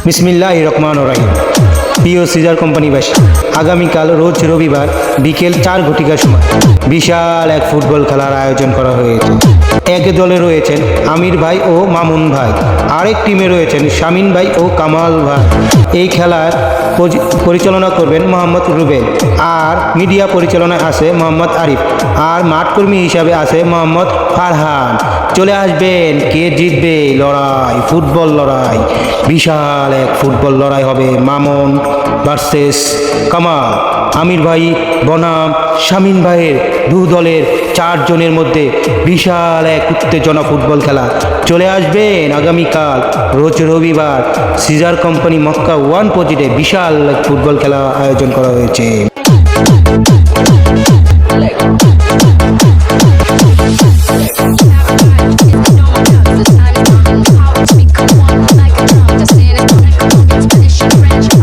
বিসমিল্লাহির রহমানির রহিম। প্রিয় সিজার কোম্পানিবাসী, আগামীকাল রোজ রবিবার বিকেল 4 ঘটিকার সময় বিশাল এক ফুটবল খেলার আয়োজন করা হয়েছে। এক দলে রয়েছেন আমির ভাই ও মামুন ভাই, আরেক টিমে রয়েছেন শামিন ভাই ও কামাল ভাই। এই খেলার পরিচালনা করবেন মোহাম্মদ রুবেল, আর মিডিয়া পরিচালনায় আছে মোহাম্মদ আরিফ, আর মাঠকর্মী হিসাবে আছে মোহাম্মদ ফারহান। চলে আসবেন, কে জিতবে লড়াই, ফুটবল লড়াই, বিশাল এক ফুটবল লড়াই হবে। মামুন ভার্সেস কামাল, আমির ভাই বনাম শামিন ভাইয়ের দু দলের 4 জনের মধ্যে বিশাল এক উত্তেজনা ফুটবল খেলা। চলে আসবেন আগামীকাল রোজ রবিবার সিজার কোম্পানি মক্কা 1 পজিটে বিশাল এক ফুটবল খেলা আয়োজন করা হয়েছে।